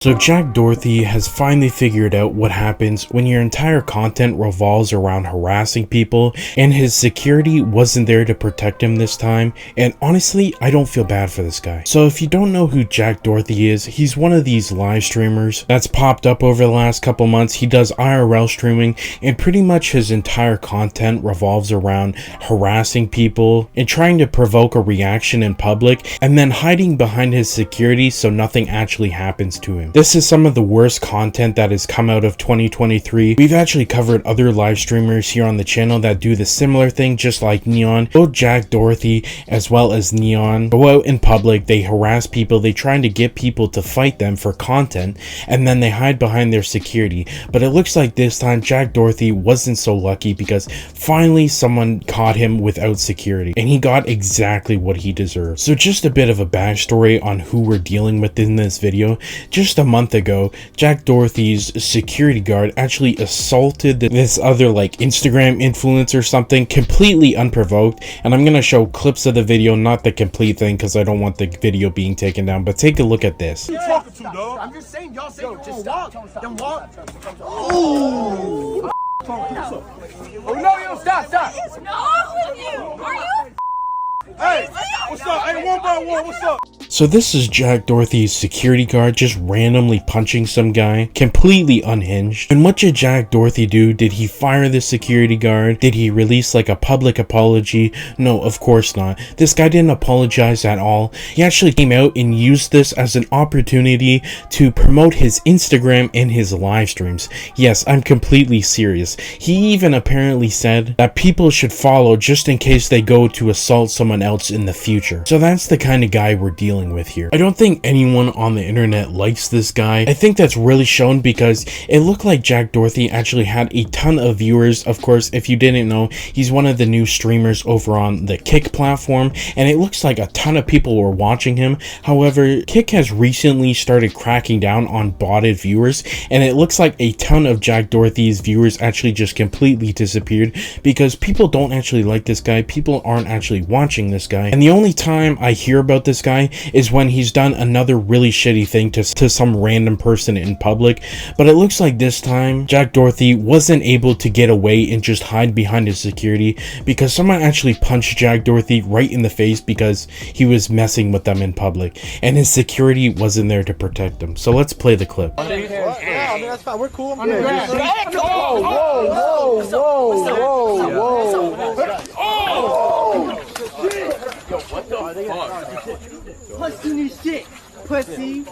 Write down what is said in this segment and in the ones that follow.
So Jack Doherty has finally figured out what happens when your entire content revolves around harassing people, and his security wasn't there to protect him this time, and honestly, I don't feel bad for this guy. So if you don't know who Jack Doherty is, he's one of these live streamers that's popped up over the last couple months. He does IRL streaming, and pretty much his entire content revolves around harassing people and trying to provoke a reaction in public, and then hiding behind his security so nothing actually happens to him. This is some of the worst content that has come out of 2023. We've actually covered other live streamers here on the channel that do the similar thing, just like Neon. Both Jack Doherty as well as Neon go out in public, they harass people, they trying to get people to fight them for content, and then they hide behind their security. But it looks like this time Jack Doherty wasn't so lucky, because finally someone caught him without security, and he got exactly what he deserved. So just a bit of a backstory on who we're dealing with in this video. Just a month ago, Jack Doherty's security guard actually assaulted this other like Instagram influencer or something, completely unprovoked, and I'm gonna show clips of the video, not the complete thing because I don't want the video being taken down, but take a look at this. Who you talking to, dog? I'm just saying, y'all say just stop. Then walk. Oh! Oh no, yo, stop. What is wrong with you? Are you? Hey, what's up? Hey, one by one, what's up? So this is Jack Doherty's security guard just randomly punching some guy, completely unhinged. And what did Jack Doherty do? Did he fire the security guard? Did he release like a public apology? No, of course not. This guy didn't apologize at all. He actually came out and used this as an opportunity to promote his Instagram and his live streams. Yes, I'm completely serious. He even apparently said that people should follow just in case they go to assault someone else in the future. So that's the kind of guy we're dealing with here. I don't think anyone on the internet likes this guy. I think that's really shown because it looked like Jack Doherty actually had a ton of viewers. Of course, if you didn't know, he's one of the new streamers over on the Kick platform, and it looks like a ton of people were watching him. However, Kick has recently started cracking down on botted viewers, and it looks like a ton of Jack Doherty's viewers actually just completely disappeared because people don't actually like this guy. People aren't actually watching this guy, and the only time I hear about this guy is when he's done another really shitty thing to some random person in public. But it looks like this time Jack Doherty wasn't able to get away and just hide behind his security, because someone actually punched Jack Doherty right in the face because he was messing with them in public, and his security wasn't there to protect him. So let's play the clip. Yeah, I mean, that's fine. We're cool. I'm good. Pussy.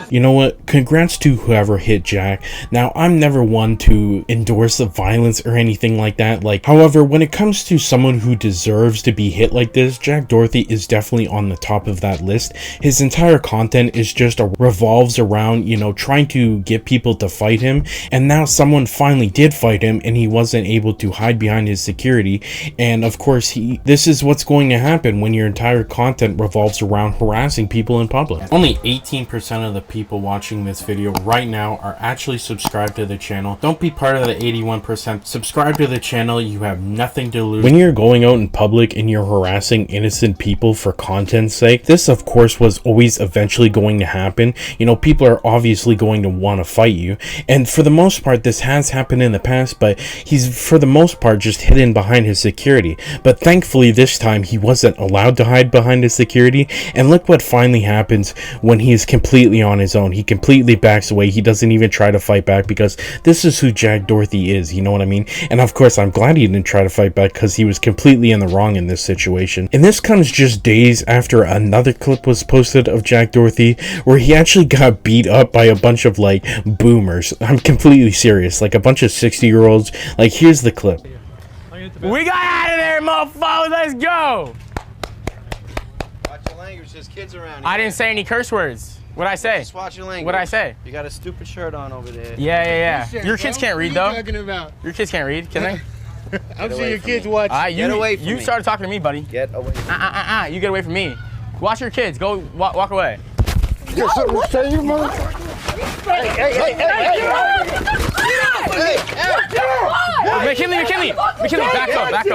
You know what? Congrats to whoever hit Jack. Now, I'm never one to endorse the violence or anything like that. However, when it comes to someone who deserves to be hit like this, Jack Doherty is definitely on the top of that list. His entire content is just revolves around, you know, trying to get people to fight him. And now someone finally did fight him, and he wasn't able to hide behind his security. And of course, this is what's going to happen when your entire content revolves around harassing people in public. Only 18% of the people watching this video right now are actually subscribed to the channel. Don't be part of the 81%. Subscribe to the channel. You have nothing to lose. When you're going out in public and you're harassing innocent people for content's sake, this of course was always eventually going to happen. You know, people are obviously going to want to fight you, and for the most part this has happened in the past, but he's for the most part just hidden behind his security. But thankfully this time he wasn't allowed to hide behind his security, and look what finally happens when he is completely on his own. He completely backs away. He doesn't even try to fight back, because this is who Jack Doherty is, you know what I mean? And of course I'm glad he didn't try to fight back, because he was completely in the wrong in this situation. And this comes just days after another clip was posted of Jack Doherty where he actually got beat up by a bunch of like boomers. I'm completely serious, like a bunch of 60-year-olds. Like, here's the clip. We got out of there, motherfuckers. Let's go. Watch your language. There's kids around here. I didn't say any curse words. What'd I say? Just watch your language. What'd I say? You got a stupid shirt on over there. Yeah. Your kids can't read, though. What are you talking about? Your kids can't read, can they? I'm sure your kids watch. Get away from me. You started talking to me, buddy. Get away from me. You get away from me. Watch your kids. Go walk away. You got something to say, you motherfucker? Hey! McKinley,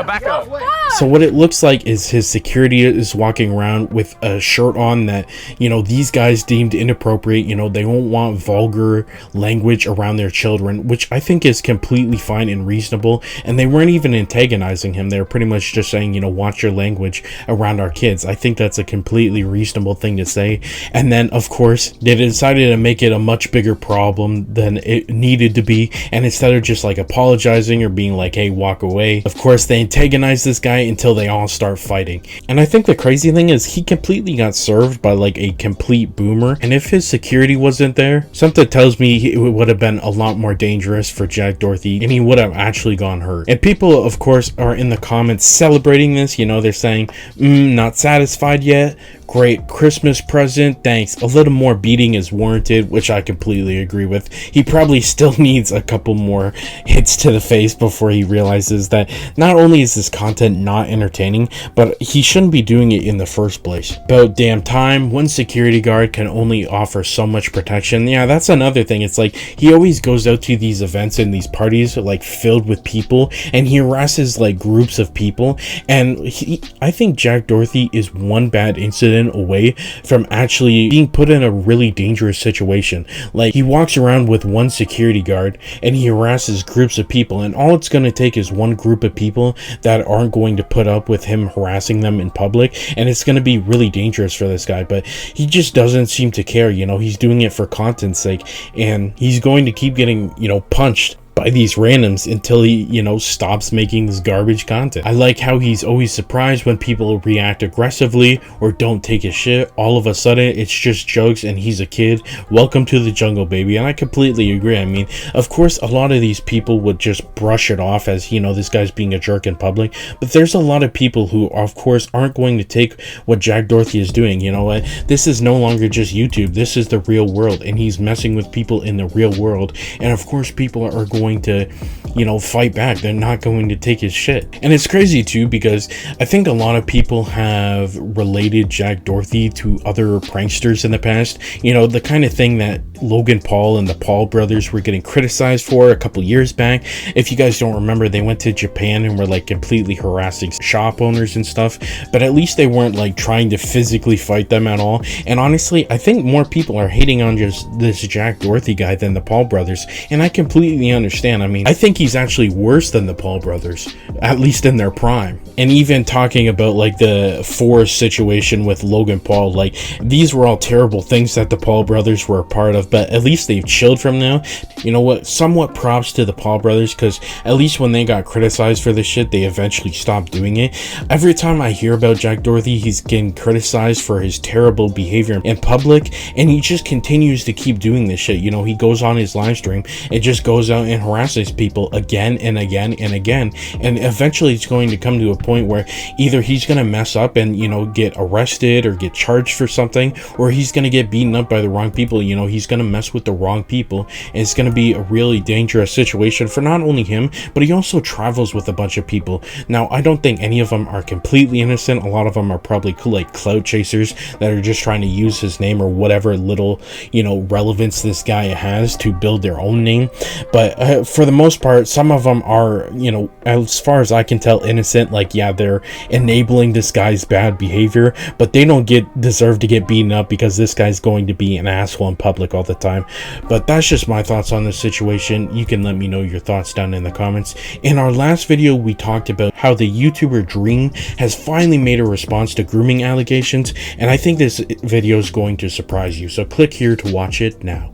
back up. So what it looks like is his security is walking around with a shirt on that, you know, these guys deemed inappropriate. You know, they won't want vulgar language around their children, which I think is completely fine and reasonable. And they weren't even antagonizing him. They were pretty much just saying, you know, watch your language around our kids. I think that's a completely reasonable thing to say. And then, of course, they decided to make it a much bigger problem than it needed to be. And instead of just like apologizing or being like, hey, walk away, of course, they antagonize this guy until they all start fighting. And I think the crazy thing is he completely got served by like a complete boomer. And if his security wasn't there, something tells me it would have been a lot more dangerous for Jack Doherty and he would have actually gone hurt. And people, of course, are in the comments celebrating this. You know, they're saying, not satisfied yet. Great Christmas present, thanks. A little more beating is warranted, which I completely agree with. He probably still needs a couple more hits to the face before he realizes that not only is this content not entertaining, but he shouldn't be doing it in the first place. About damn time, one security guard can only offer so much protection. Yeah, that's another thing. It's like he always goes out to these events and these parties like filled with people, and he harasses like groups of people. And I think Jack Doherty is one bad incident away from actually being put in a really dangerous situation. Like, he walks around with one security guard and he harasses groups of people, and all it's going to take is one group of people that aren't going to put up with him harassing them in public, and it's going to be really dangerous for this guy. But he just doesn't seem to care. You know, he's doing it for content's sake, and he's going to keep getting, you know, punched by these randoms until he, you know, stops making this garbage content. I like how he's always surprised when people react aggressively or don't take his shit. All of a sudden, it's just jokes and he's a kid. Welcome to the jungle, baby. And I completely agree. I mean, of course, a lot of these people would just brush it off as, you know, this guy's being a jerk in public. But there's a lot of people who, of course, aren't going to take what Jack Doherty is doing. You know what? This is no longer just YouTube. This is the real world, and he's messing with people in the real world. And of course, people are going to, you know, fight back. They're not going to take his shit. And it's crazy too, because I think a lot of people have related Jack Doherty to other pranksters in the past. You know, the kind of thing that Logan Paul and the Paul brothers were getting criticized for a couple years back. If you guys don't remember, they went to Japan and were like completely harassing shop owners and stuff, but at least they weren't like trying to physically fight them at all. And honestly, I think more people are hating on just this Jack Doherty guy than the Paul brothers, and I completely understand. I mean, I think he's actually worse than the Paul brothers, at least in their prime. And even talking about like the Forrest situation with Logan Paul, like these were all terrible things that the Paul brothers were a part of, but at least they've chilled from now. You know what? Somewhat props to the Paul brothers, because at least when they got criticized for this shit, they eventually stopped doing it. Every time I hear about Jack Doherty, he's getting criticized for his terrible behavior in public, and he just continues to keep doing this shit. You know, he goes on his live stream and just goes out and harasses people again and again and again, and eventually it's going to come to a point where either he's going to mess up and, you know, get arrested or get charged for something, or he's going to get beaten up by the wrong people. You know, he's going to mess with the wrong people, and it's going to be a really dangerous situation for not only him, but he also travels with a bunch of people. Now, I don't think any of them are completely innocent. A lot of them are probably like clout chasers that are just trying to use his name or whatever little, you know, relevance this guy has to build their own name. But for the most part, some of them are, you know, as far as I can tell, innocent. Like, yeah, they're enabling this guy's bad behavior, but they don't deserve to get beaten up because this guy's going to be an asshole in public all the time. But that's just my thoughts on this situation. You can let me know your thoughts down in the comments. In our last video, we talked about how the YouTuber Dream has finally made a response to grooming allegations, and I think this video is going to surprise you. So click here to watch it now.